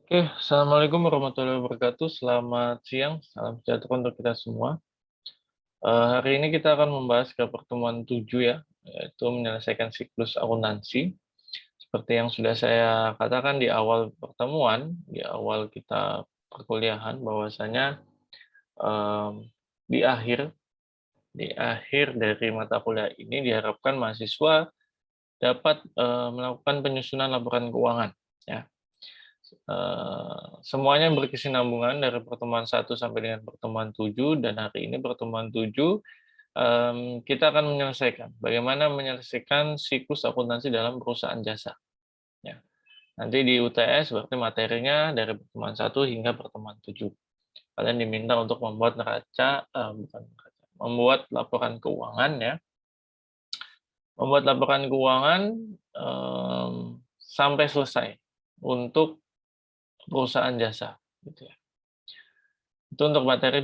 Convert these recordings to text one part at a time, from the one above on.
Oke, Assalamualaikum warahmatullahi wabarakatuh. Selamat siang, salam sejahtera untuk kita semua. Hari ini kita akan membahas ke pertemuan 7 ya, yaitu menyelesaikan siklus akuntansi. Seperti yang sudah saya katakan di awal pertemuan, di awal kita perkuliahan, bahwasanya em, di akhir dari mata kuliah ini diharapkan mahasiswa dapat melakukan penyusunan laporan keuangan. Ya. Semuanya berkesinambungan dari pertemuan 1 sampai dengan pertemuan 7, dan hari ini pertemuan 7 kita akan menyelesaikan bagaimana menyelesaikan siklus akuntansi dalam perusahaan jasa. Ya. Nanti di UTS berarti materinya dari pertemuan 1 hingga pertemuan 7. Kalian diminta untuk membuat membuat laporan keuangan ya. Membuat laporan keuangan sampai selesai untuk perusahaan jasa gitu ya. Itu untuk materi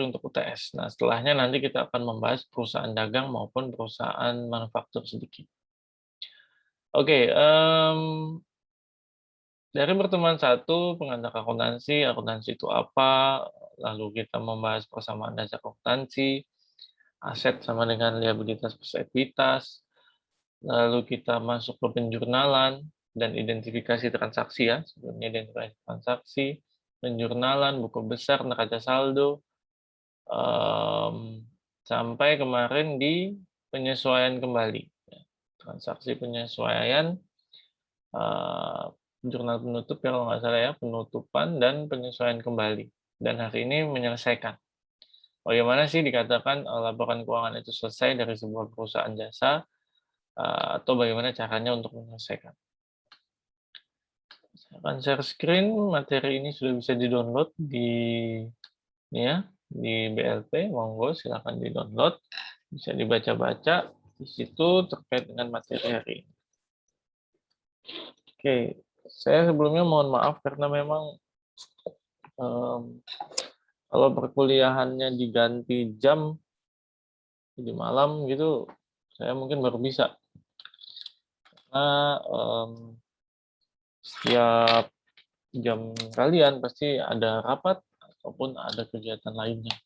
untuk UTS. Nah, setelahnya nanti kita akan membahas perusahaan dagang maupun perusahaan manufaktur sedikit. Oke, dari pertemuan 1, pengantar akuntansi itu apa, lalu kita membahas persamaan dasar akuntansi, aset sama dengan liabilitas plus ekuitas, lalu kita masuk ke penjurnalan dan identifikasi transaksi ya, sebelumnya identifikasi transaksi, penjurnalan, buku besar, neraca saldo, sampai kemarin di penyesuaian kembali. Transaksi penyesuaian, jurnal penutup ya kalau nggak salah ya, penutupan dan penyesuaian kembali. Dan hari ini menyelesaikan. Bagaimana sih dikatakan laporan keuangan itu selesai dari sebuah perusahaan jasa, atau bagaimana caranya untuk menyelesaikan. Saya akan share screen, materi ini sudah bisa di-download di ini ya, di BLP, monggo silakan di-download, bisa dibaca-baca di situ terkait dengan materi hari ini. Oke, saya sebelumnya mohon maaf karena memang kalau perkuliahannya diganti jam di malam gitu, saya mungkin baru bisa. Karena setiap jam kalian pasti ada rapat ataupun ada kegiatan lainnya,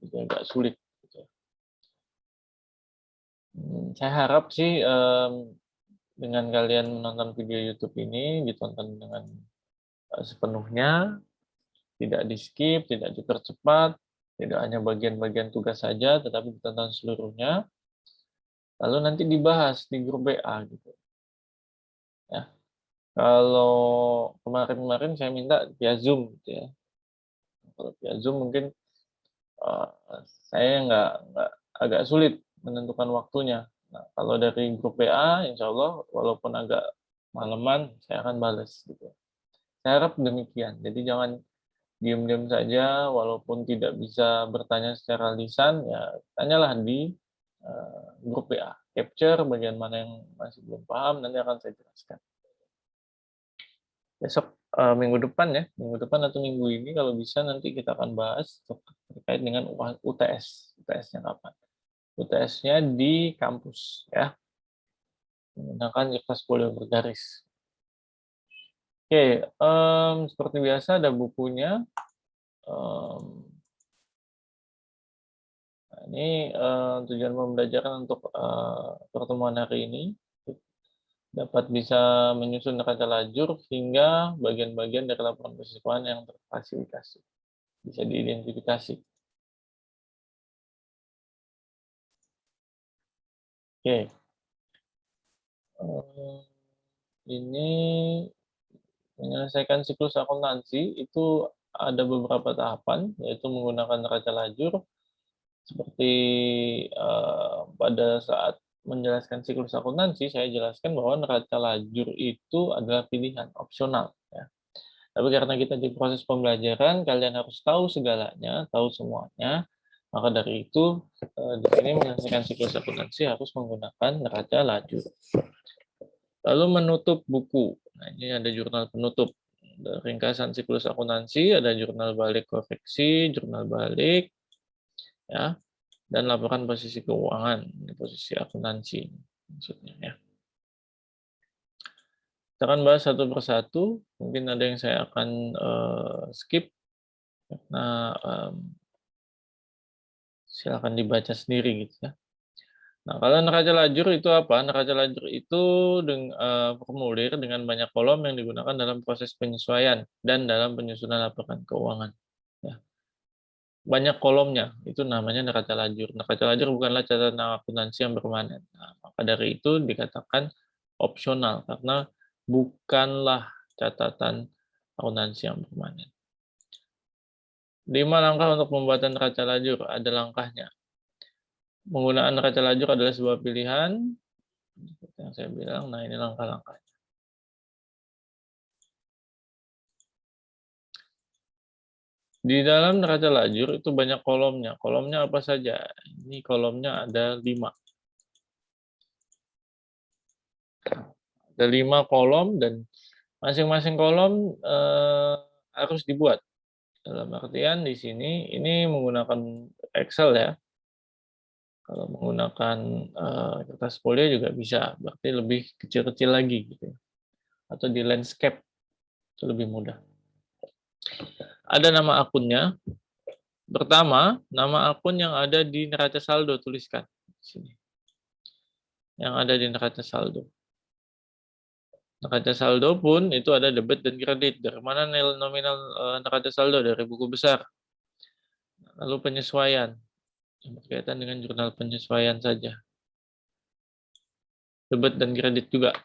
jadi agak sulit. Gitu. Saya harap sih dengan kalian menonton video YouTube ini ditonton dengan sepenuhnya, tidak di-skip, tidak dipercepat, tidak hanya bagian-bagian tugas saja, tetapi ditonton seluruhnya, lalu nanti dibahas di grup WA gitu. Ya. Kalau kemarin-kemarin saya minta via Zoom gitu ya. Kalau via Zoom mungkin saya nggak agak sulit menentukan waktunya. Nah, kalau dari grup WA, insya Allah walaupun agak malaman, saya akan balas gitu. Saya harap demikian. Jadi jangan diam-diam saja, walaupun tidak bisa bertanya secara lisan, ya tanyalah di grup WA. Capture bagian mana yang masih belum paham, nanti akan saya jelaskan. Besok minggu depan atau minggu ini kalau bisa nanti kita akan bahas terkait dengan UTS. UTS-nya kapan? UTS-nya di kampus ya, menggunakan kertas folio bergaris. Oke, seperti biasa ada bukunya. Nah, ini tujuan pembelajaran untuk pertemuan hari ini dapat bisa menyusun neraca lajur hingga bagian-bagian dari laporan posisi keuangan yang terfasilitasi, bisa diidentifikasi. Oke, ini menyelesaikan siklus akuntansi itu ada beberapa tahapan, yaitu menggunakan neraca lajur. Seperti pada saat menjelaskan siklus akuntansi, saya jelaskan bahwa neraca lajur itu adalah pilihan opsional. Ya. Tapi karena kita di proses pembelajaran, kalian harus tahu segalanya, tahu semuanya. Maka dari itu, di sini menyelesaikan siklus akuntansi harus menggunakan neraca lajur. Lalu menutup buku. Nah, ini ada jurnal penutup. Ada ringkasan siklus akuntansi, ada jurnal balik koreksi, jurnal balik, ya, dan laporan posisi keuangan, ini posisi akuntansi maksudnya ya. Kita akan bahas satu persatu. Mungkin ada yang saya akan skip karena silakan dibaca sendiri gitu ya. Nah, kalau neraca lajur itu apa? Neraca lajur itu formulir dengan banyak kolom yang digunakan dalam proses penyesuaian dan dalam penyusunan laporan keuangan. Ya. Banyak kolomnya, itu namanya neraca lajur. Neraca lajur bukanlah catatan akuntansi yang permanen. Nah, maka dari itu dikatakan opsional, karena bukanlah catatan akuntansi yang permanen. 5 langkah untuk pembuatan neraca lajur, ada langkahnya. Penggunaan neraca lajur adalah sebuah pilihan, seperti yang saya bilang, nah ini langkah-langkahnya. Di dalam neraca lajur itu banyak kolomnya. Kolomnya apa saja? Ini kolomnya ada 5. Ada 5 kolom dan masing-masing kolom harus dibuat. Dalam artian di sini ini menggunakan Excel ya. Kalau menggunakan kertas folio juga bisa, berarti lebih kecil-kecil lagi gitu ya. Atau di landscape itu lebih mudah. Ada nama akunnya. Pertama, nama akun yang ada di neraca saldo, tuliskan di sini. Yang ada di neraca saldo. Neraca saldo pun itu ada debit dan kredit. Dari mana nilai nominal neraca saldo? Dari buku besar. Lalu penyesuaian. Yang berkaitan dengan jurnal penyesuaian saja. Debit dan kredit juga.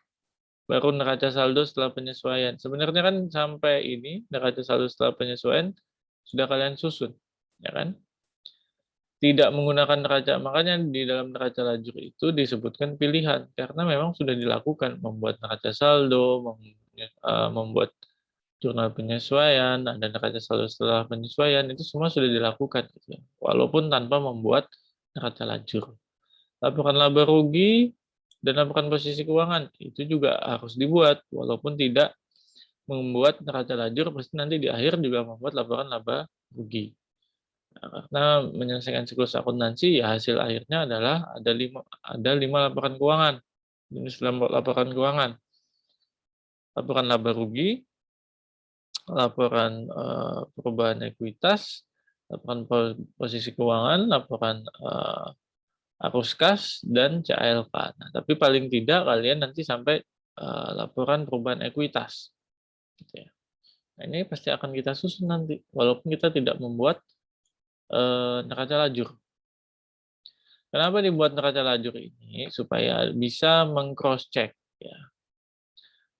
Baru neraca saldo setelah penyesuaian. Sebenarnya kan sampai ini, neraca saldo setelah penyesuaian, sudah kalian susun. Ya kan? Tidak menggunakan neraca, makanya di dalam neraca lajur itu disebutkan pilihan karena memang sudah dilakukan membuat neraca saldo, membuat jurnal penyesuaian, ada neraca saldo setelah penyesuaian, itu semua sudah dilakukan gitu ya. Walaupun tanpa membuat neraca lajur. Laporan laba rugi dan laporan posisi keuangan itu juga harus dibuat walaupun tidak membuat neraca lajur, pasti nanti di akhir juga membuat laporan laba rugi. Karena menyelesaikan siklus akuntansi, ya hasil akhirnya adalah ada 5 laporan keuangan. Jenis laporan keuangan. Laporan laba rugi, laporan perubahan ekuitas, laporan posisi keuangan, laporan arus kas, dan CALK. Nah, tapi paling tidak kalian nanti sampai laporan perubahan ekuitas. Gitu ya. Nah, ini pasti akan kita susun nanti, walaupun kita tidak membuat neraca lajur. Kenapa dibuat neraca lajur ini? Supaya bisa meng-cross check ya.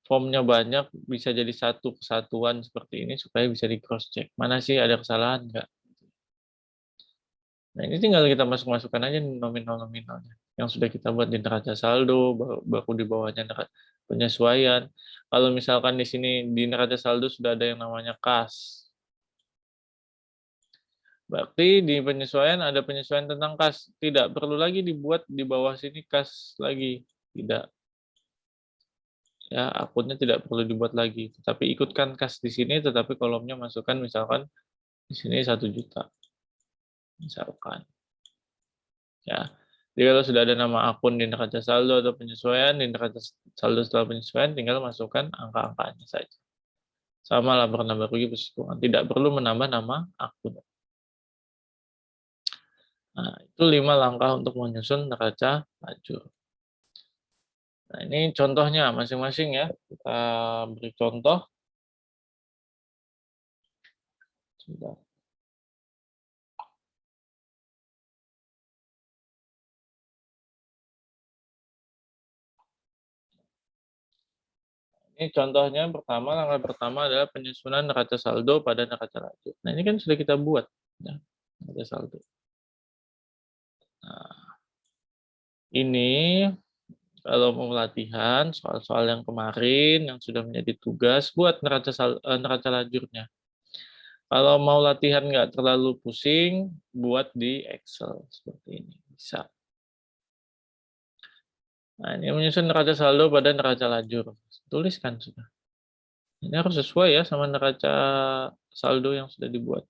Formnya banyak, bisa jadi satu kesatuan seperti ini supaya bisa di cross check. Mana sih ada kesalahan enggak? Nah, ini tinggal kita masukkan aja nominal-nominalnya yang sudah kita buat di neraca saldo, baru di bawahnya penyesuaian. Kalau misalkan di sini di neraca saldo sudah ada yang namanya kas. Berarti di penyesuaian ada penyesuaian tentang kas. Tidak perlu lagi dibuat di bawah sini kas lagi. Tidak. Ya, akunnya tidak perlu dibuat lagi. Tetapi ikutkan kas di sini, tetapi kolomnya masukkan misalkan di sini 1 juta. Misalkan. Ya. Jadi kalau sudah ada nama akun di neraca saldo atau penyesuaian, di neraca saldo setelah penyesuaian, tinggal masukkan angka-angkanya saja. Sama laporan laba rugi posisi keuangan. Tidak perlu menambah nama akun. Nah, itu 5 langkah untuk menyusun neraca lajur. Nah, ini contohnya masing-masing ya. Kita beri contoh. Sebentar. Ini contohnya pertama, langkah pertama adalah penyusunan neraca saldo pada neraca lajur. Nah, ini kan sudah kita buat. Ya, neraca saldo. Nah, ini kalau mau latihan, soal-soal yang kemarin yang sudah menjadi tugas, buat neraca lajurnya. Kalau mau latihan nggak terlalu pusing, buat di Excel seperti ini. Bisa. Nah, ini menyusun neraca saldo pada neraca lajur. Tuliskan sudah. Ini harus sesuai ya sama neraca saldo yang sudah dibuat.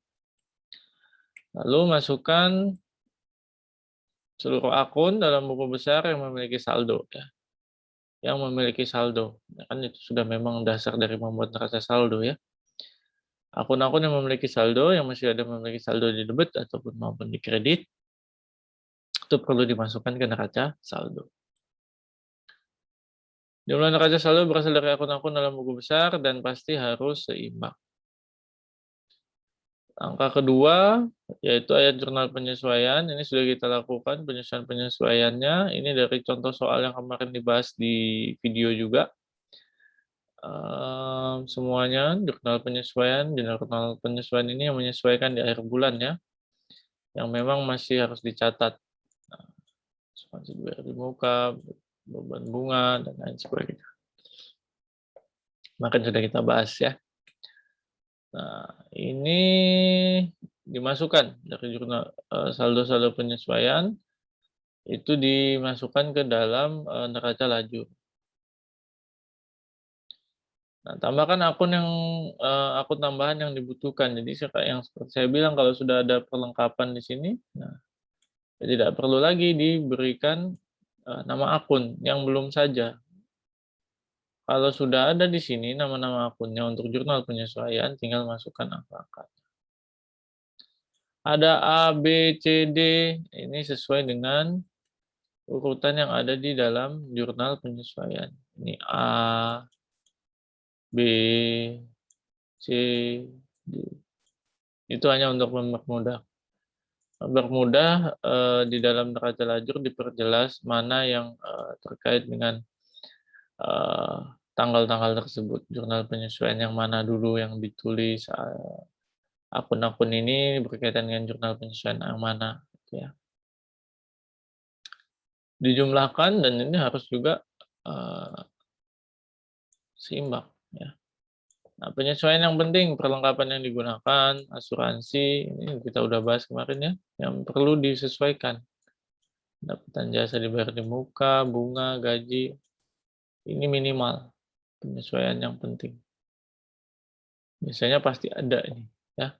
Lalu masukkan seluruh akun dalam buku besar yang memiliki saldo. Ya. yang memiliki saldo. Ya kan itu sudah memang dasar dari membuat neraca saldo ya. Akun-akun yang memiliki saldo, yang masih ada memiliki saldo di debit ataupun maupun di kredit, itu perlu dimasukkan ke neraca saldo. Jumlah neraca saldo berasal dari akun-akun dalam buku besar dan pasti harus seimbang. Angka kedua, yaitu ayat jurnal penyesuaian. Ini sudah kita lakukan penyesuaian-penyesuaiannya. Ini dari contoh soal yang kemarin dibahas di video juga. Semuanya jurnal penyesuaian ini yang menyesuaikan di akhir bulan ya, yang memang masih harus dicatat. Nah, asuransi bayar di muka, beban bunga, dan lain sebagainya. Makin sudah kita bahas ya. Nah, ini dimasukkan dari jurnal saldo-saldo penyesuaian itu dimasukkan ke dalam neraca lajur. Nah, tambahkan akun tambahan yang dibutuhkan. Jadi yang seperti saya bilang kalau sudah ada perlengkapan di sini, nah tidak perlu lagi diberikan nama akun yang belum saja. Kalau sudah ada di sini nama-nama akunnya untuk jurnal penyesuaian, tinggal masukkan angka-angka. Ada A, B, C, D, ini sesuai dengan urutan yang ada di dalam jurnal penyesuaian. Ini A, B, C, D. Itu hanya untuk mempermudah. Di dalam neraca lajur diperjelas mana yang terkait dengan tanggal-tanggal tersebut. Jurnal penyesuaian yang mana dulu yang ditulis, akun-akun ini berkaitan dengan jurnal penyesuaian yang mana. Gitu ya. Dijumlahkan dan ini harus juga seimbang. Ya. Nah, penyesuaian yang penting, perlengkapan yang digunakan, asuransi, ini kita udah bahas kemarin ya, yang perlu disesuaikan. Pendapatan jasa dibayar di muka, bunga, gaji, ini minimal penyesuaian yang penting. Biasanya pasti ada ini. Ya.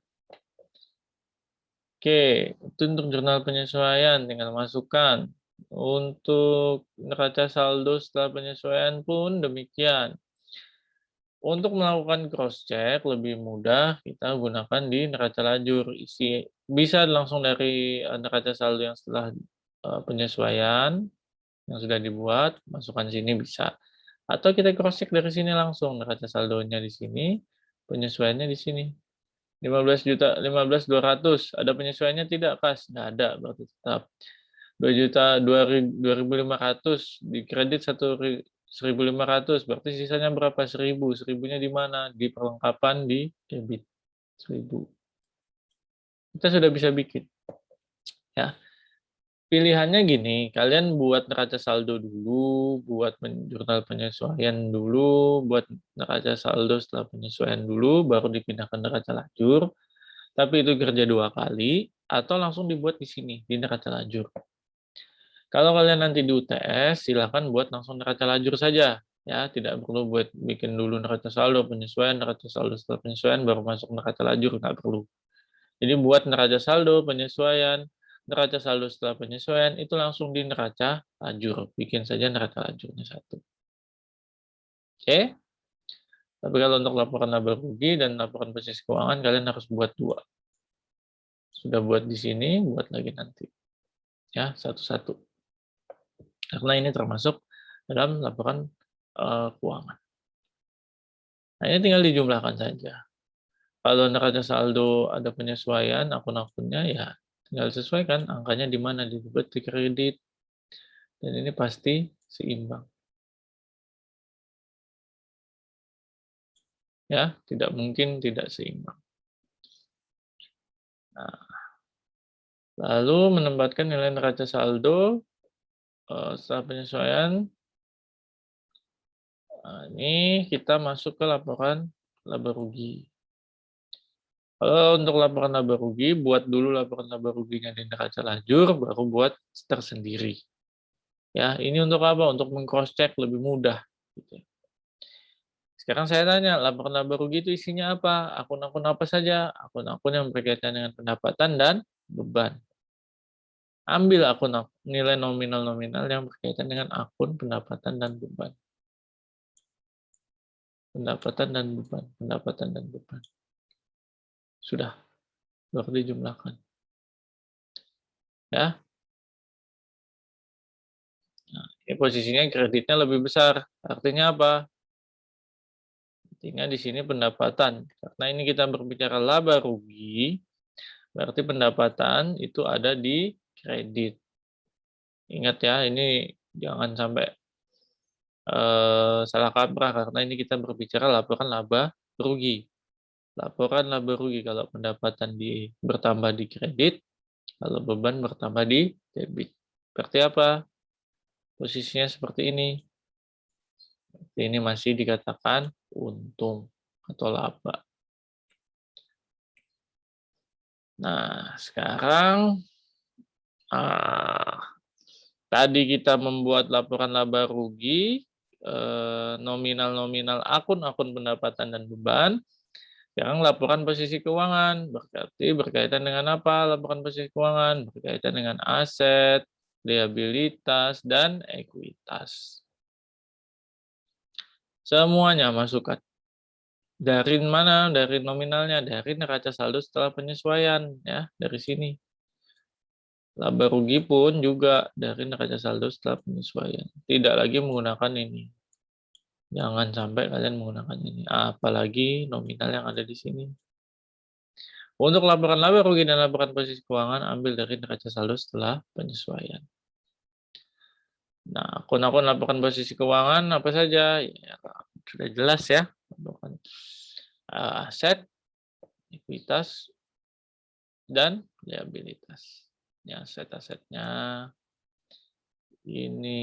Oke, itu untuk jurnal penyesuaian, tinggal masukkan. Untuk neraca saldo setelah penyesuaian pun demikian. Untuk melakukan cross check lebih mudah kita gunakan di neraca lajur. Bisa langsung dari neraca saldo yang setelah penyesuaian yang sudah dibuat, masukkan sini bisa. Atau kita cross check dari sini langsung, neraca saldonya di sini, penyesuaiannya di sini. 15.200, ada penyesuaiannya tidak, Kas? Nggak ada, berarti tetap. 2.500 di kredit 1.500, berarti sisanya berapa? 1.000. 1.000-nya di mana? Di perlengkapan di debit. 1.000. Kita sudah bisa bikin. Ya. Pilihannya gini, kalian buat neraca saldo dulu, buat jurnal penyesuaian dulu, buat neraca saldo setelah penyesuaian dulu, baru dipindahkan neraca lajur. Tapi itu kerja 2 kali, atau langsung dibuat di sini, di neraca lajur. Kalau kalian nanti di UTS, silakan buat langsung neraca lajur saja. Ya, tidak perlu buat bikin dulu neraca saldo penyesuaian, neraca saldo setelah penyesuaian, baru masuk neraca lajur, nggak perlu. Jadi buat neraca saldo penyesuaian, neraca saldo setelah penyesuaian, itu langsung di neraca lajur. Bikin saja neraca lajurnya 1. Oke? Tapi kalau untuk laporan laba rugi dan laporan posisi keuangan, kalian harus buat 2. Sudah buat di sini, buat lagi nanti. Ya, satu-satu. Karena ini termasuk dalam laporan keuangan. Nah, ini tinggal dijumlahkan saja. Kalau neraca saldo ada penyesuaian akun-akunnya, ya tinggal sesuaikan angkanya di mana, di debit, di kredit. Dan ini pasti seimbang. Ya, tidak mungkin tidak seimbang. Nah, lalu menempatkan nilai neraca saldo setelah penyesuaian. Nah, ini kita masuk ke laporan laba rugi. Kalau untuk laporan laba rugi, buat dulu laporan laba ruginya di neraca lajur, baru buat tersendiri. Ya, ini untuk apa? Untuk meng-cross check lebih mudah. Gitu. Sekarang saya tanya, laporan laba rugi itu isinya apa? Akun-akun apa saja? Akun-akun yang berkaitan dengan pendapatan dan beban. Ambil akun nilai nominal-nominal yang berkaitan dengan akun pendapatan dan beban. pendapatan dan beban, pendapatan dan beban. Sudah, baru dijumlahkan. Ya. Nah, ini posisinya kreditnya lebih besar. Artinya apa? Artinya di sini pendapatan. Karena ini kita berbicara laba rugi, berarti pendapatan itu ada di kredit. Ingat ya, ini jangan sampai salah kaprah karena ini kita berbicara laporan laba rugi. Laporan laba rugi kalau pendapatan bertambah di kredit, kalau beban bertambah di debit. Berarti apa? Posisinya seperti ini. Ini masih dikatakan untung atau laba. Nah, sekarang tadi kita membuat laporan laba rugi, nominal-nominal akun-akun pendapatan dan beban. Sekarang laporan posisi keuangan, berarti berkaitan dengan apa laporan posisi keuangan? Berkaitan dengan aset, liabilitas, dan ekuitas. Semuanya masukkan. Dari mana? Dari nominalnya, dari neraca saldo setelah penyesuaian, ya, dari sini. Laba rugi pun juga dari neraca saldo setelah penyesuaian. Tidak lagi menggunakan ini. Jangan sampai kalian menggunakan ini, apalagi nominal yang ada di sini. Untuk laporan laba rugi dan laporan posisi keuangan, ambil dari neraca saldo setelah penyesuaian. Nah, akun-akun laporan posisi keuangan apa saja? Ya, sudah jelas ya. Aset, ekuitas, dan liabilitas. Ya, aset-asetnya ini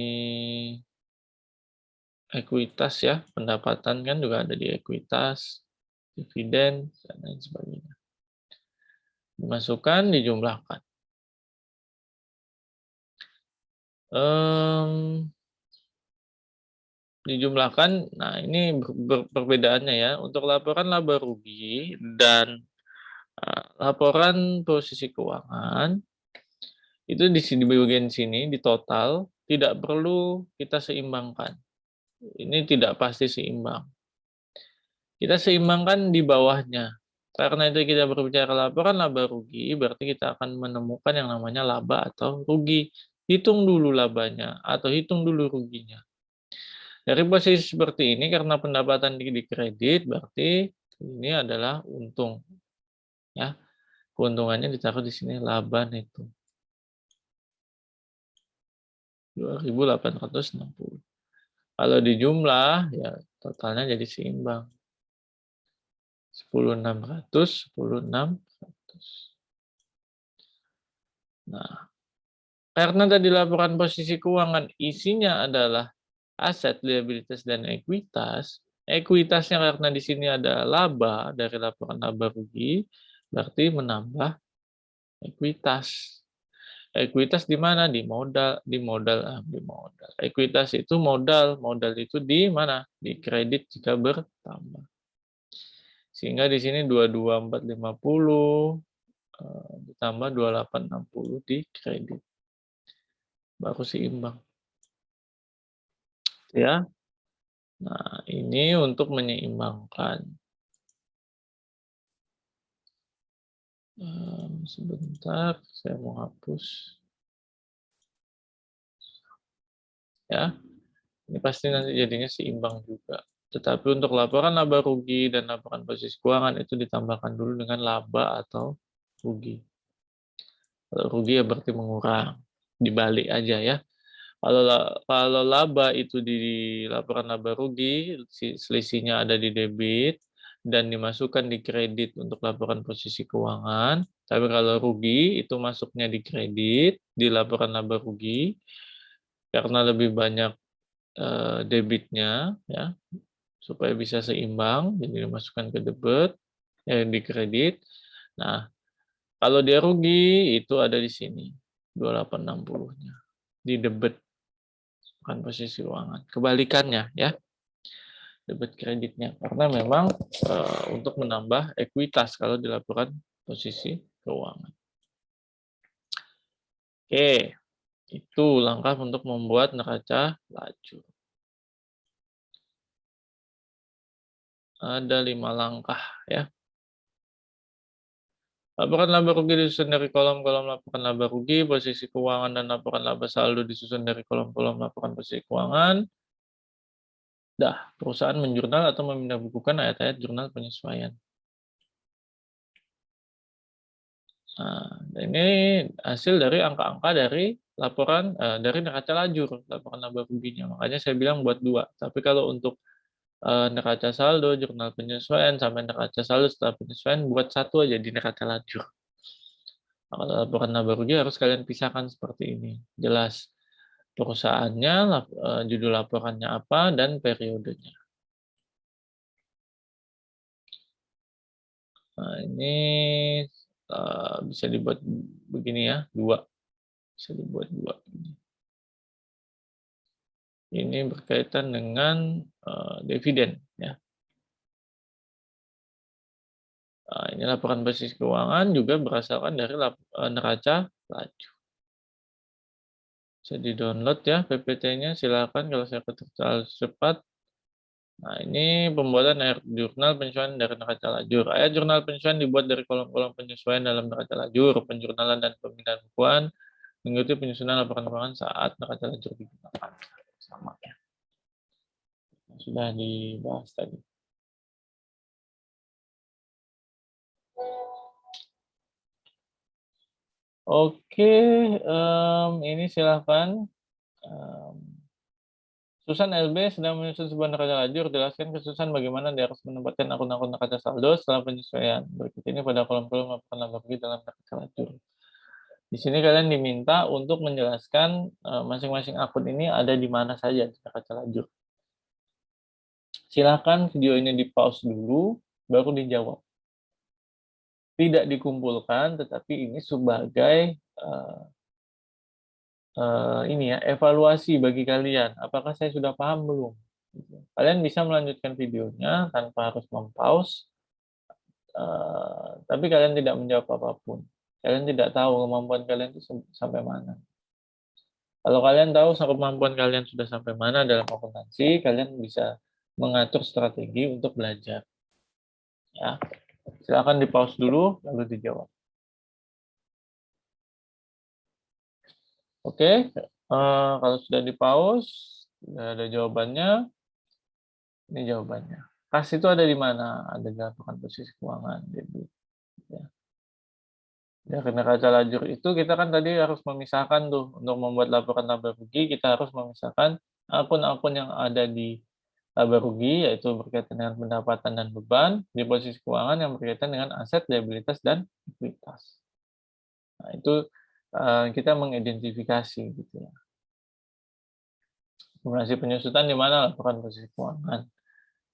ekuitas ya, pendapatan kan juga ada di ekuitas, dividen, dan lain sebagainya. Dimasukkan, dijumlahkan. Dijumlahkan, nah ini perbedaannya ya. Untuk laporan laba rugi dan laporan posisi keuangan, itu di bagian sini, di total, tidak perlu kita seimbangkan. Ini tidak pasti seimbang. Kita seimbangkan di bawahnya. Karena itu kita berbicara laporan laba rugi, berarti kita akan menemukan yang namanya laba atau rugi. Hitung dulu labanya atau hitung dulu ruginya. Dari posisi seperti ini, karena pendapatan di kredit, berarti ini adalah untung. Ya, keuntungannya ditaruh di sini laba neto. 2.860. Kalau dijumlah, ya totalnya jadi seimbang. 10.600, 10.600. Nah, karena tadi laporan posisi keuangan isinya adalah aset, liabilitas, dan ekuitas, ekuitasnya karena di sini ada laba dari laporan laba rugi, berarti menambah ekuitas. Ekuitas di mana? Di modal, di modal. Ekuitas itu modal, modal itu di mana? Di kredit jika bertambah. Sehingga di sini 22.450 ditambah 28.60 di kredit. Baru seimbang. Ya. Nah, ini untuk menyeimbangkan. Sebentar, saya mau hapus. Ya, ini pasti nanti jadinya seimbang juga. Tetapi untuk laporan laba rugi dan laporan posisi keuangan itu ditambahkan dulu dengan laba atau rugi. Kalau rugi ya berarti mengurang. Dibalik aja ya. Kalau laba itu di laporan laba rugi, selisihnya ada di debit dan dimasukkan di kredit untuk laporan posisi keuangan. Tapi kalau rugi itu masuknya di kredit di laporan laba rugi karena lebih banyak debitnya ya supaya bisa seimbang, jadi dimasukkan ke debit di kredit. Nah, kalau dia rugi itu ada di sini 2860-nya di debit bukan posisi keuangan. Kebalikannya ya, debit kreditnya karena memang untuk menambah ekuitas kalau dilaporkan posisi keuangan. Oke, itu langkah untuk membuat neraca laju. ada 5 langkah ya. Laporan laba rugi disusun dari kolom-kolom laporan laba rugi, posisi keuangan dan laporan laba saldo disusun dari kolom-kolom laporan posisi keuangan. Dah, perusahaan menjurnal atau memindah bukukan ayat-ayat jurnal penyesuaian. Nah, ini hasil dari angka-angka dari laporan dari neraca lajur, laporan laba ruginya. Makanya saya bilang buat 2. Tapi kalau untuk neraca saldo, jurnal penyesuaian, sampai neraca saldo setelah penyesuaian, buat 1 aja di neraca lajur. Nah, kalau laporan laba rugi harus kalian pisahkan seperti ini. Jelas perusahaannya, judul laporannya apa, dan periodenya. Nah, ini bisa dibuat begini ya, 2. Bisa dibuat 2. Ini berkaitan dengan dividen ya. Nah, ini laporan basis keuangan juga berasalkan dari neraca laju. Bisa di-download ya PPT-nya, silakan kalau saya terlalu cepat. Nah, ini pembuatan jurnal penyesuaian dari neraca lajur. Ayat jurnal penyesuaian dibuat dari kolom-kolom penyesuaian dalam neraca lajur, penjurnalan dan pemindahan bukuan, mengikuti penyusunan laporan keuangan saat neraca lajur digunakan. Sama ya. Sudah dibahas tadi. Oke, ini silakan. Susan LB sedang menyusun sebuah neraca lajur. Jelaskan ke Susan bagaimana dia harus menempatkan akun-akun neraca saldo setelah penyesuaian. Berikut ini pada kolom-kolom laporan laba rugi dalam neraca lajur. Di sini kalian diminta untuk menjelaskan masing-masing akun ini ada di mana saja di neraca lajur. Silakan video ini di-pause dulu, baru dijawab. Tidak dikumpulkan, tetapi ini sebagai ini ya, evaluasi bagi kalian. Apakah saya sudah paham belum? Kalian bisa melanjutkan videonya tanpa harus mempause, tapi kalian tidak menjawab apapun. Kalian tidak tahu kemampuan kalian itu sampai mana. Kalau kalian tahu kemampuan kalian sudah sampai mana dalam akuntansi, kalian bisa mengatur strategi untuk belajar. Ya, silakan di-pause dulu, lalu dijawab. Oke, kalau sudah di-pause, sudah ada jawabannya. Ini jawabannya. Kas itu ada di mana? Ada di laporan posisi keuangan. Jadi, ya. Dari neraca lajur itu kita kan tadi harus memisahkan tuh. Untuk membuat laporan laba rugi, kita harus memisahkan akun-akun yang ada di laba rugi, yaitu berkaitan dengan pendapatan dan beban, di posisi keuangan yang berkaitan dengan aset, liabilitas, dan ekuitas. Nah, itu kita mengidentifikasi gitu ya. Simulasi penyusutan di mana laporan posisi keuangan.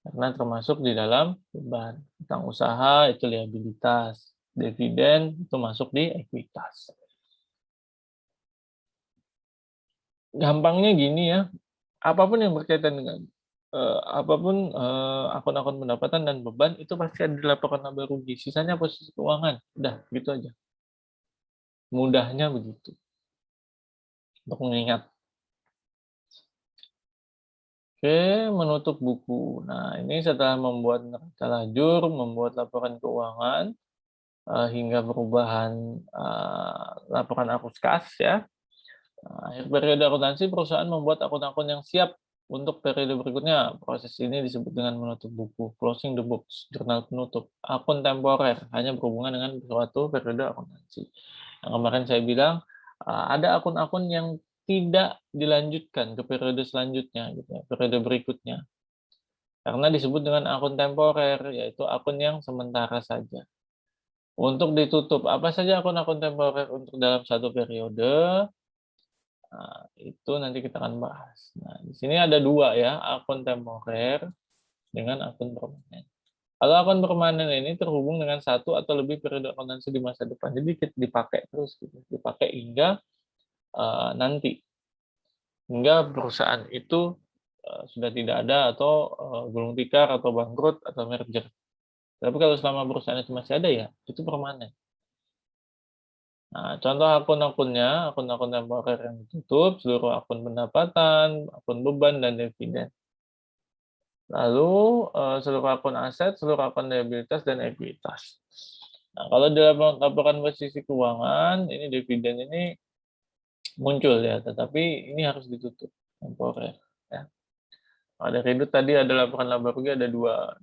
Karena termasuk di dalam beban. Utang usaha itu liabilitas. Dividen itu masuk di ekuitas. Gampangnya gini ya, apapun yang berkaitan dengan apapun akun-akun pendapatan dan beban itu pasti ada di laporan laba rugi. Sisanya posisi keuangan. Udah, gitu aja. Mudahnya begitu. Untuk mengingat. Oke, menutup buku. Nah, ini setelah membuat neraca lajur, membuat laporan keuangan, hingga perubahan laporan arus kas ya. Akhir periode akuntansi, perusahaan membuat akun-akun yang siap untuk periode berikutnya. Proses ini disebut dengan menutup buku, closing the books, jurnal penutup. Akun temporer hanya berhubungan dengan suatu periode akuntansi. Yang kemarin saya bilang, ada akun-akun yang tidak dilanjutkan ke periode selanjutnya, gitu ya, periode berikutnya. Karena disebut dengan akun temporer, yaitu akun yang sementara saja. Untuk ditutup, apa saja akun-akun temporer untuk dalam satu periode, nah, itu nanti kita akan bahas. Nah, di sini ada 2 ya, akun temporer dengan akun permanen. Kalau akun permanen ini terhubung dengan 1 atau lebih periode akuntansi di masa depan, jadi dipakai terus, gitu. Dipakai hingga nanti, hingga perusahaan itu sudah tidak ada atau gulung tikar atau bangkrut atau merger. Tapi kalau selama perusahaan itu masih ada ya, itu permanen. Nah, contoh akun-akunnya, akun-akun temporer yang ditutup, seluruh akun pendapatan, akun beban, dan dividen. Lalu seluruh akun aset, seluruh akun liabilitas, dan ekuitas. Nah, kalau dalam laporan posisi keuangan, ini dividen ini muncul ya, tetapi ini harus ditutup temporer. Ya. Ada kredit tadi ada laporan laba rugi ada dua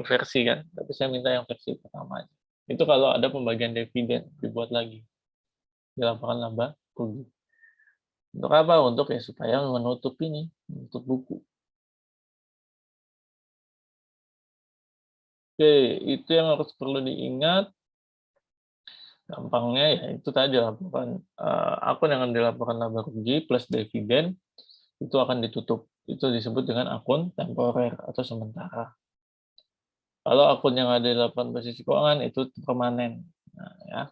versi kan, tapi saya minta yang versi pertama aja. Itu kalau ada pembagian dividen dibuat lagi di laporan laba rugi. Untuk apa? Untuk ya supaya menutup ini, menutup buku. Oke, itu yang harus perlu diingat. Gampangnya ya itu tadi laporan akun yang dilaporkan laba rugi plus dividen itu akan ditutup. Itu disebut dengan akun temporer atau sementara. Kalau akun yang ada di laporan posisi keuangan itu permanen. Nah, ya.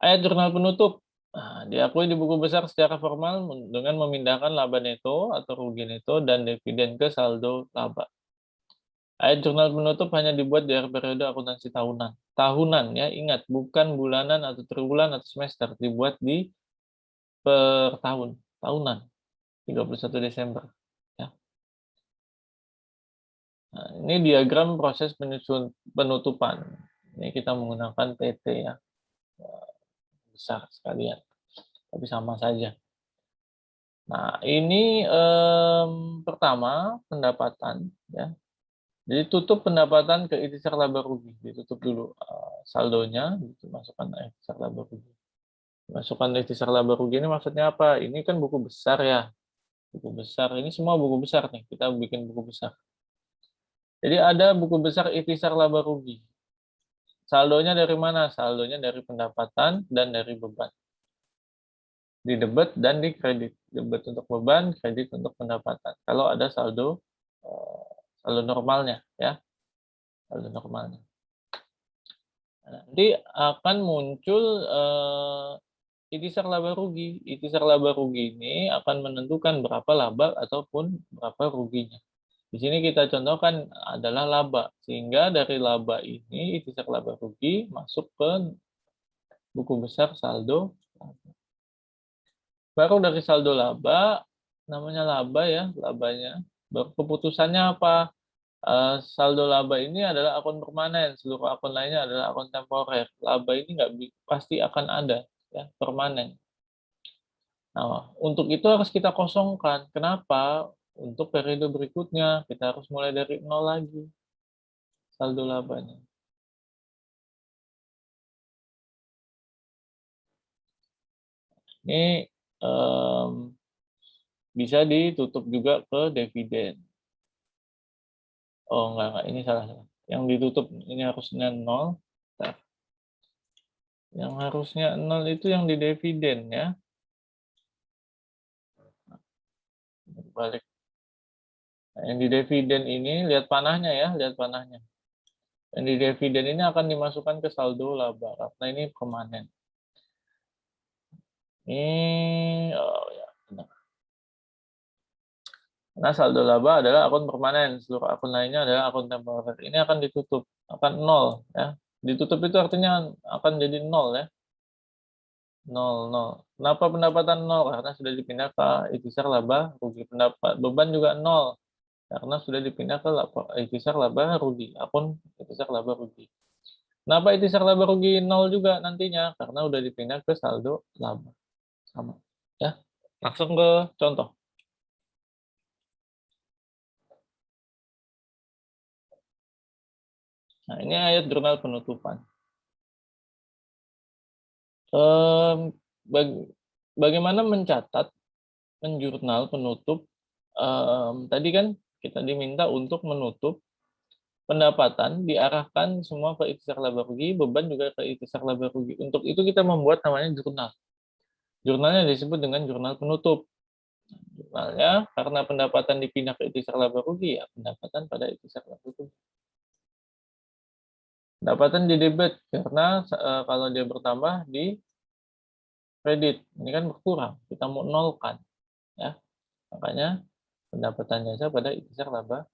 Ayat jurnal penutup. Nah, diakui di buku besar secara formal dengan memindahkan laba neto atau rugi neto dan dividen ke saldo laba. Ayat jurnal penutup hanya dibuat di akhir periode akuntansi tahunan. Tahunan ya, ingat bukan bulanan atau triwulan atau semester, dibuat di per tahun, tahunan, 31 Desember. Ya. Nah, ini diagram proses penutupan. Ini kita menggunakan PT ya, besar sekalian, tapi sama saja. Nah, ini pertama pendapatan ya. Jadi tutup pendapatan ke ikhtisar laba rugi, ditutup dulu saldonya, gitu, masukkan ikhtisar laba rugi. Masukkan ikhtisar laba rugi ini maksudnya apa? Ini kan buku besar ya, buku besar. Ini semua buku besar nih, kita bikin buku besar. Jadi ada buku besar ikhtisar laba rugi. Saldonya dari mana? Saldonya dari pendapatan dan dari beban. Di debit dan di kredit. Debit untuk beban, kredit untuk pendapatan. Kalau ada saldo saldo normalnya ya, saldo normalnya. Nanti akan muncul ikhtisar laba rugi. Ikhtisar laba rugi ini akan menentukan berapa laba ataupun berapa ruginya. Di sini kita contohkan adalah laba, sehingga dari laba ini ikhtisar laba rugi masuk ke buku besar saldo. Baru dari saldo laba, namanya laba ya, labanya. Baru keputusannya apa? Saldo laba ini adalah akun permanen, seluruh akun lainnya adalah akun temporer. Laba ini nggak pasti akan ada, ya, permanen. Nah, untuk itu harus kita kosongkan. Kenapa? Untuk periode berikutnya, kita harus mulai dari nol lagi, saldo labanya. Ini bisa ditutup juga ke dividen. Oh, enggak, ini salah. Yang ditutup ini harusnya nol. Bentar. Yang harusnya nol itu yang di dividen ya. Balik. Nah, yang di dividen ini, lihat panahnya ya, lihat panahnya. Yang di dividen ini akan dimasukkan ke saldo laba, karena ini permanen. Ini, oh ya, benar. Karena saldo laba adalah akun permanen, seluruh akun lainnya adalah akun temporer. Ini akan ditutup, akan nol ya. Ditutup itu artinya akan jadi nol ya. Nol, nol. Kenapa pendapatan nol? Karena sudah dipindah ke ikhtisar laba rugi. Pendapat beban juga nol karena sudah dipindah ke ikhtisar laba rugi, akun ikhtisar laba rugi. Kenapa ikhtisar laba rugi nol juga nantinya? Karena udah dipindah ke saldo laba. Sama. Ya. Langsung ke contoh. Nah, ini ayat jurnal penutupan. Bagaimana mencatat menjurnal penutup? Tadi kan kita diminta untuk menutup pendapatan diarahkan semua ke ikhtisar laba rugi, beban juga ke ikhtisar laba rugi. Untuk itu kita membuat namanya jurnal. Jurnalnya disebut dengan jurnal penutup. Jurnalnya karena pendapatan dipindah ke ikhtisar laba rugi ya pendapatan pada ikhtisar laba rugi. Pendapatan di debit karena kalau dia bertambah di kredit ini kan berkurang, kita mau nolkan ya. Makanya pendapatan jasa pada ikhtisar laba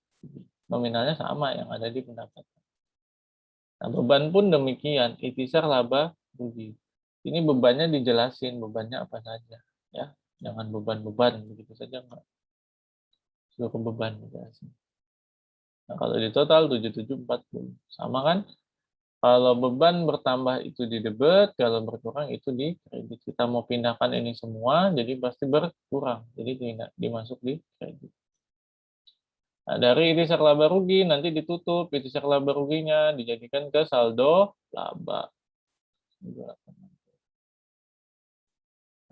nominalnya sama yang ada di pendapatan. Nah, beban pun demikian, ikhtisar laba rugi. Ini bebannya dijelasin, bebannya apa saja ya. Jangan beban-beban begitu saja enggak. seluruh beban. Nah, kalau di total 7740. Sama kan? Kalau beban bertambah itu di debit, kalau berkurang itu di kredit. Kita mau pindahkan ini semua, jadi pasti berkurang. Jadi tidak dimasuk di kredit. Nah, dari itisar laba rugi nanti ditutup itisar laba ruginya dijadikan ke saldo laba.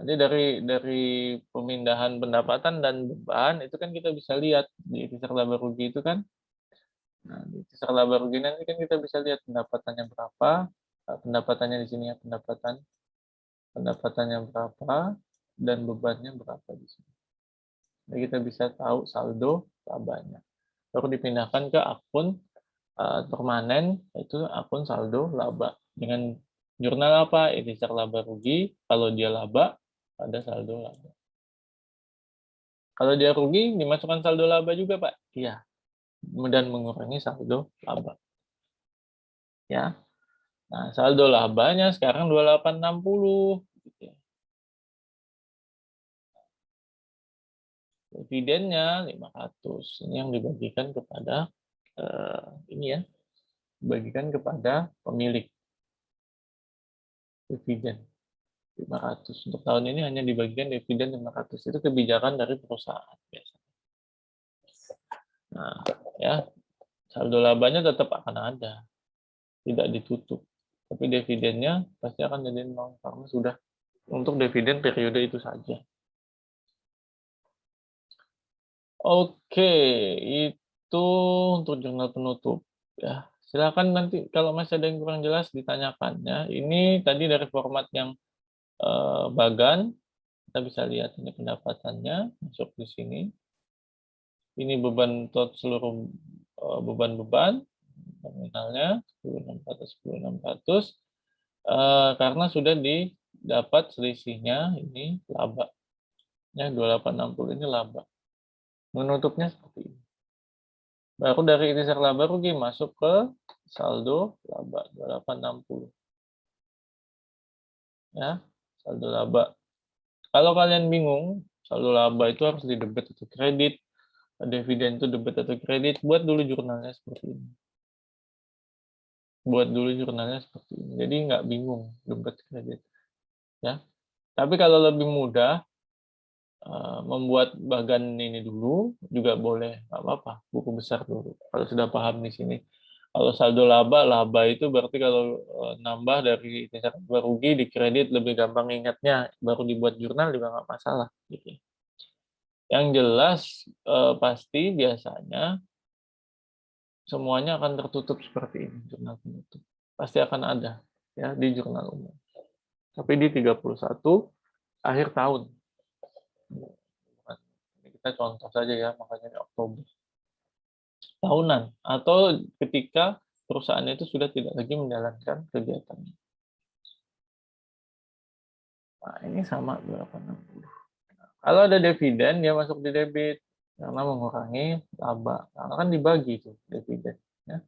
Nanti dari pemindahan pendapatan dan beban itu kan kita bisa lihat di itisar laba rugi itu kan. Nah, di itisar laba rugi nanti kan kita bisa lihat pendapatannya berapa, pendapatannya di sini ya pendapatannya berapa dan bebannya berapa di sini. Jadi kita bisa tahu saldo labanya. Baru dipindahkan ke akun permanen, yaitu akun saldo laba. Dengan jurnal apa? Itisar laba rugi. Kalau dia laba, ada saldo laba. Kalau dia rugi, dimasukkan saldo laba juga, Pak? Iya. Dan mengurangi saldo laba. Ya. Nah, saldo labanya sekarang 2860. Gitu ya. Dividennya 500. Ini yang dibagikan kepada ini ya, dibagikan kepada pemilik dividen 500. Untuk tahun ini hanya dibagikan dividen 500. Itu kebijakan dari perusahaan biasanya. Nah, ya, saldo labanya tetap akan ada. Tidak ditutup. Tapi dividennya pasti akan jadi 0 karena sudah untuk dividen periode itu saja. Oke, itu untuk jurnal penutup. Ya, silakan nanti kalau masih ada yang kurang jelas ditanyakan ya. Ini tadi dari format yang bagan, kita bisa lihat ini pendapatannya masuk di sini. Ini beban seluruh beban-beban nominalnya 10.600 karena sudah didapat selisihnya ini laba. Ya, 2860 ini laba. Menutupnya seperti ini. Baru dari itisar laba rugi masuk ke saldo laba 2860. Ya, saldo laba. Kalau kalian bingung, saldo laba itu harus di debit atau kredit, dividen itu debit atau kredit, buat dulu jurnalnya seperti ini. Buat dulu jurnalnya seperti ini. Jadi nggak bingung debit kredit. Ya. Tapi kalau lebih mudah, membuat bagan ini dulu juga boleh, nggak apa-apa, buku besar dulu. Kalau sudah paham di sini. Kalau saldo laba, laba itu berarti kalau nambah dari itisar laba rugi di kredit lebih gampang ingatnya, baru dibuat jurnal juga nggak masalah. Gitu. Yang jelas pasti biasanya semuanya akan tertutup seperti ini, jurnal penutup. Pasti akan ada ya di jurnal umum. Tapi di 31 akhir tahun. Ini kita contoh saja ya, makanya di Oktober. Tahunan atau ketika perusahaan itu sudah tidak lagi menjalankan kegiatannya. Nah, ini sama 860. Kalau ada dividen, dia masuk di debit karena mengurangi laba. Karena kan dibagi tuh dividen. Ya.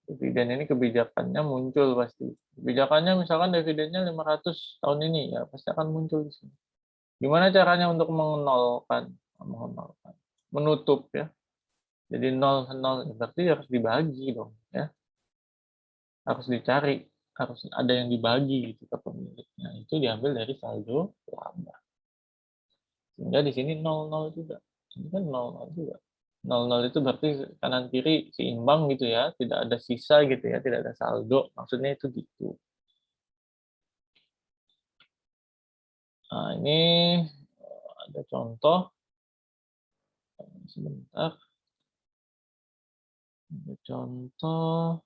Dividen ini kebijakannya muncul pasti. Kebijakannya misalkan dividennya 500 tahun ini, ya pasti akan muncul di sini. Gimana caranya untuk menolkan? Menutup ya. Jadi 0, 0 berarti harus dibagi dong. Ya. Harus dicari. Harus ada yang dibagi gitu ke pemiliknya. Itu diambil dari saldo laba. Sehingga di sini 00 juga. Ini kan 00 juga. 00 itu berarti kanan kiri seimbang gitu ya, tidak ada sisa gitu ya, tidak ada saldo. Maksudnya itu gitu. Nah, ini ada contoh. Sebentar. Ada contoh.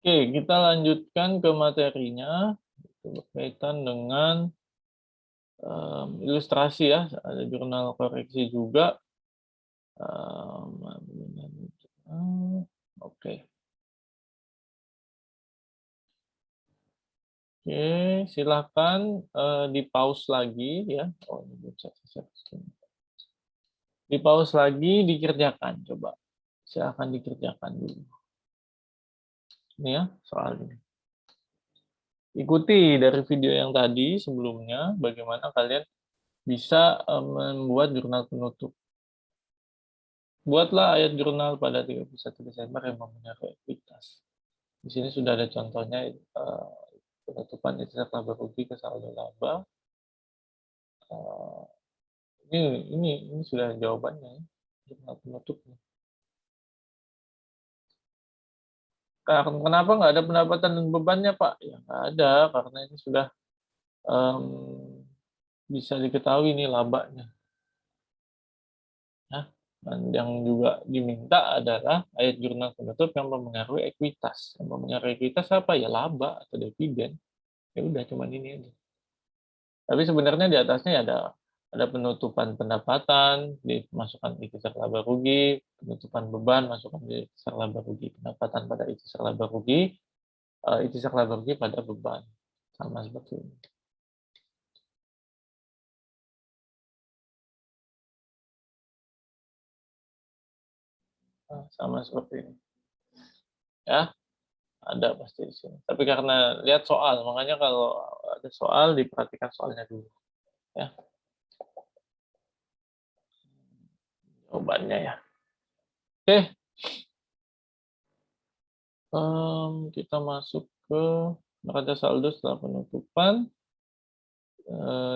Oke, kita lanjutkan ke materinya. Itu berkaitan dengan ilustrasi ya. Ada jurnal koreksi juga. Oke. Oke, silakan di pause lagi ya. Oh, ini belum saya di pause lagi, dikerjakan coba. Silakan dikerjakan dulu. Ini ya soal ini. Ikuti dari video yang tadi sebelumnya bagaimana kalian bisa membuat jurnal penutup. Buatlah ayat jurnal pada 31 Desember yang mempunyai ekuitas. Di sini sudah ada contohnya penutupan ikhtisar laba rugi ke saldo laba. Ini sudah jawabannya, jurnal penutupnya. Kenapa nggak ada pendapatan dan bebannya, Pak? Ya nggak ada, karena ini sudah bisa diketahui nih labanya. Ya. Dan yang juga diminta adalah ayat jurnal penutup yang mempengaruhi ekuitas. Yang mempengaruhi ekuitas apa? Ya laba atau dividen. Ya udah, cuma ini aja. Tapi sebenarnya di atasnya ya ada penutupan pendapatan, dimasukkan ikhtisar laba rugi, penutupan beban, masukkan di ikhtisar laba rugi, pendapatan pada ikhtisar laba rugi, ikhtisar laba rugi pada beban. Sama seperti ini. Sama seperti ini. Ya, ada pasti di sini. Tapi karena lihat soal, makanya kalau ada soal diperhatikan soalnya dulu. Ya, jawabannya ya. Oke, kita masuk ke neraca saldo setelah penutupan.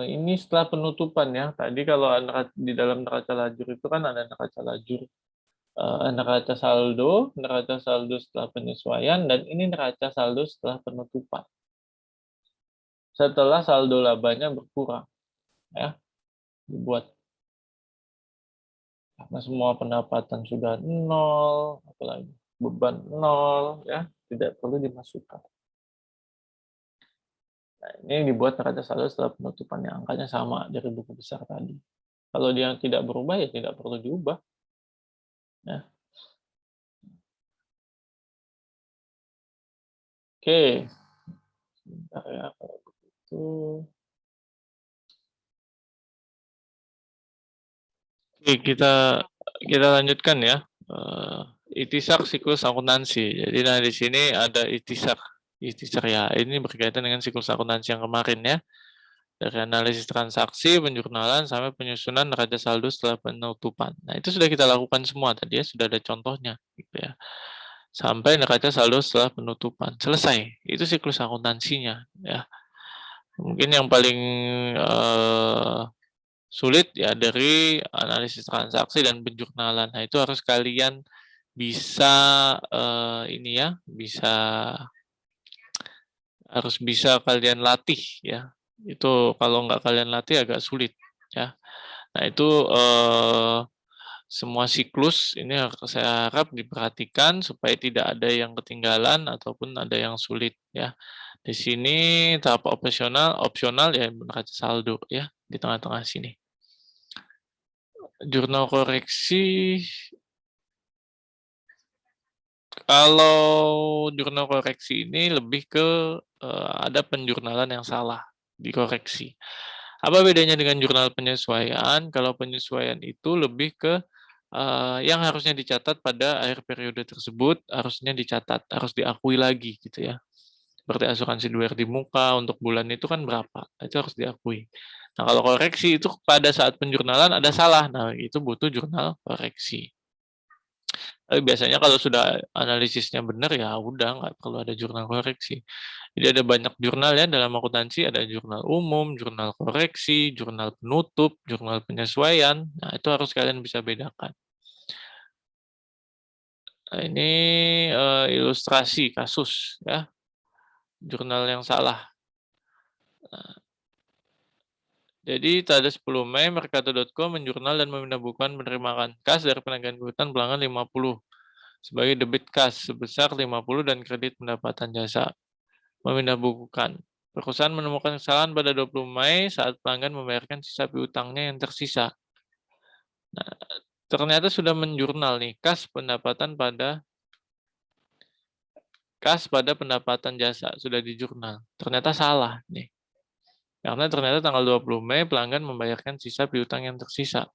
Ini setelah penutupan ya. Tadi kalau di dalam neraca lajur itu kan ada neraca lajur, neraca saldo setelah penyesuaian, dan ini neraca saldo setelah penutupan. Setelah saldo labanya berkurang, ya, dibuat karena semua pendapatan sudah nol, apalagi beban nol, ya, tidak perlu dimasukkan. Nah, ini dibuat neraca saldo setelah penutupan yang angkanya sama dari buku besar tadi. Kalau dia tidak berubah ya tidak perlu diubah. Ya. Oke, sebentar ya kalau begitu. Oke, kita lanjutkan ya. Ikhtisar siklus akuntansi. Jadi nah di sini ada ikhtisar ya. Ini berkaitan dengan siklus akuntansi yang kemarin ya. Dari analisis transaksi, penjurnalan, sampai penyusunan neraca saldo setelah penutupan. Nah, itu sudah kita lakukan semua tadi ya, sudah ada contohnya gitu ya. Sampai neraca saldo setelah penutupan. Selesai. Itu siklus akuntansinya ya. Mungkin yang paling sulit ya dari analisis transaksi dan penjurnalan. Nah, itu harus kalian bisa ini ya, harus bisa kalian latih ya. Itu kalau nggak kalian latih agak sulit ya. Nah, itu semua siklus ini saya harap diperhatikan supaya tidak ada yang ketinggalan ataupun ada yang sulit ya. Di sini tahap opsional ya neraca saldo ya di tengah-tengah sini. Jurnal koreksi, kalau jurnal koreksi ini lebih ke ada penjurnalan yang salah, dikoreksi. Apa bedanya dengan jurnal penyesuaian? Kalau penyesuaian itu lebih ke yang harusnya dicatat pada akhir periode tersebut, harusnya dicatat, harus diakui lagi gitu ya. Seperti asuransi 2R di muka untuk bulan itu kan berapa, itu harus diakui. Nah, kalau koreksi itu pada saat penjurnalan ada salah, nah itu butuh jurnal koreksi. Tapi biasanya kalau sudah analisisnya benar ya udah nggak perlu ada jurnal koreksi. Jadi ada banyak jurnal ya dalam akuntansi, ada jurnal umum, jurnal koreksi, jurnal penutup, jurnal penyesuaian. Nah, itu harus kalian bisa bedakan. Nah, ini ilustrasi kasus ya. Jurnal yang salah. Nah, jadi pada 10 Mei Mercato.com menjurnal dan memindah penerimaan kas dari penagihan kewajiban pelanggan 50 sebagai debit kas sebesar 50 dan kredit pendapatan jasa. Memindah bukukan. Perusahaan menemukan kesalahan pada 20 Mei saat pelanggan membayarkan sisa piutangnya yang tersisa. Nah, ternyata sudah menjurnal nih kas pendapatan pada kas pada pendapatan jasa, sudah di jurnal. Ternyata salah nih. Karena ternyata tanggal 20 Mei pelanggan membayarkan sisa piutang yang tersisa.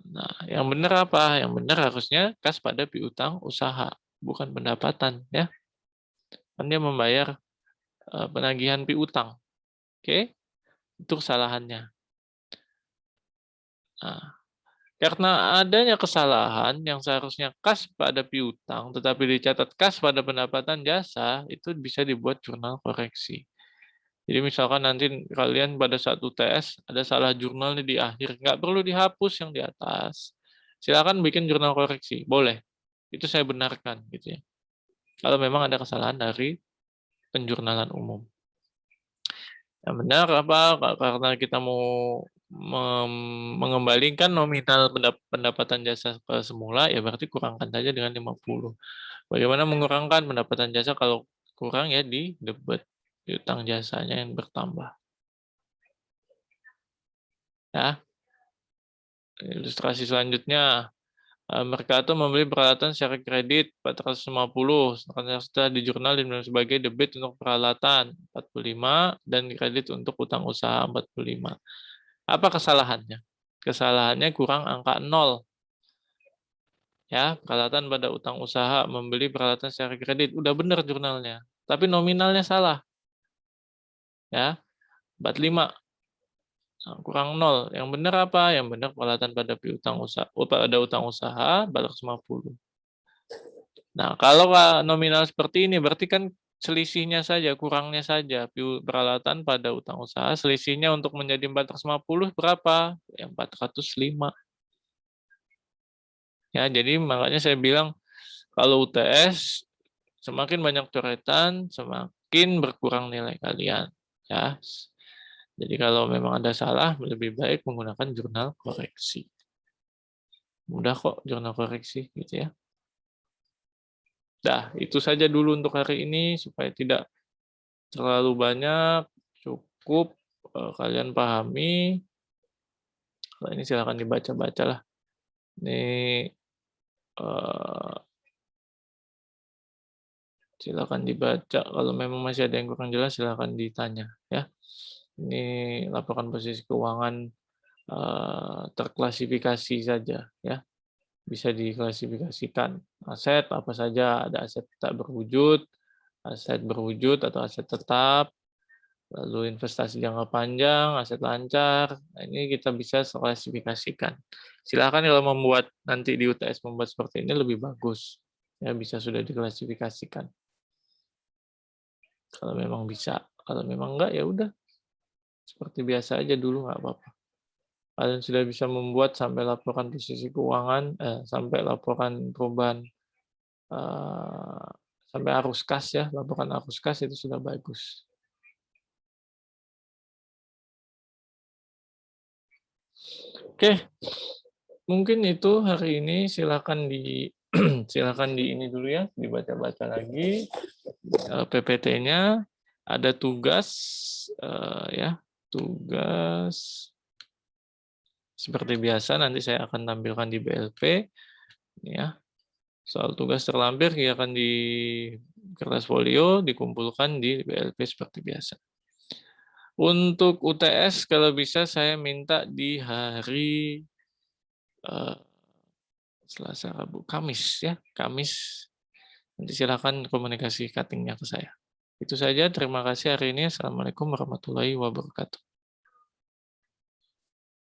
Nah, yang benar apa? Yang benar harusnya kas pada piutang usaha, bukan pendapatan ya. Kan dia membayar penagihan piutang. Oke? Itu kesalahannya. Nah, karena adanya kesalahan yang seharusnya kas pada piutang tetapi dicatat kas pada pendapatan jasa, itu bisa dibuat jurnal koreksi. Jadi misalkan nanti kalian pada saat UTS ada salah jurnal nih di akhir, nggak perlu dihapus yang di atas. Silakan bikin jurnal koreksi, boleh. Itu saya benarkan gitu ya. Kalau memang ada kesalahan dari penjurnalan umum. Yang benar apa? Karena kita mau mengembalikan nominal pendapatan jasa ke semula, ya berarti kurangkan saja dengan 50. Bagaimana mengurangkan pendapatan jasa kalau kurang ya di debit piutang jasanya yang bertambah. Ya. Ilustrasi selanjutnya, Mercato membeli peralatan secara kredit 450, sedangkan setelah di jurnal dibilang sebagai debit untuk peralatan 45 dan kredit untuk utang usaha 45. Apa kesalahannya? Kesalahannya kurang angka 0. Ya, peralatan pada utang usaha membeli peralatan secara kredit udah benar jurnalnya, tapi nominalnya salah. Ya, 45. Nah, kurang 0. Yang benar apa? Yang benar peralatan pada piutang usaha, pada utang usaha 450. Nah, kalau nominal seperti ini berarti kan selisihnya saja, kurangnya saja peralatan pada utang usaha, selisihnya untuk menjadi 450 berapa? Ya 405. Ya, jadi makanya saya bilang kalau UTS semakin banyak coretan, semakin berkurang nilai kalian, ya. Jadi kalau memang ada salah, lebih baik menggunakan jurnal koreksi. Mudah kok jurnal koreksi gitu ya. Dah, itu saja dulu untuk hari ini supaya tidak terlalu banyak, cukup kalian pahami. Kalau ini silakan dibaca-baca lah. Ini silakan dibaca. Kalau memang masih ada yang kurang jelas, silakan ditanya ya. Ini laporan posisi keuangan terklasifikasi saja ya. Bisa diklasifikasikan aset apa saja, ada aset tak berwujud, aset berwujud atau aset tetap, lalu investasi jangka panjang, aset lancar. Nah, ini kita bisa klasifikasikan. Silakan kalau membuat nanti di UTS membuat seperti ini lebih bagus. Ya, bisa sudah diklasifikasikan. Kalau memang bisa, kalau memang enggak ya udah. Seperti biasa aja dulu nggak apa-apa. Kalian sudah bisa membuat sampai laporan posisi keuangan, sampai laporan perubahan, sampai arus kas ya, laporan arus kas itu sudah bagus. Oke, mungkin itu hari ini. Silakan silakan di ini dulu ya, dibaca-baca lagi PPT-nya. Ada tugas ya, tugas seperti biasa nanti saya akan tampilkan di BLP ya. Soal tugas terlampir akan di kertas folio dikumpulkan di BLP seperti biasa. Untuk UTS kalau bisa saya minta di hari Selasa, Rabu, Kamis ya, Kamis. Nanti silakan komunikasi cutting-nya ke saya. Itu saja, terima kasih hari ini. Assalamualaikum warahmatullahi wabarakatuh.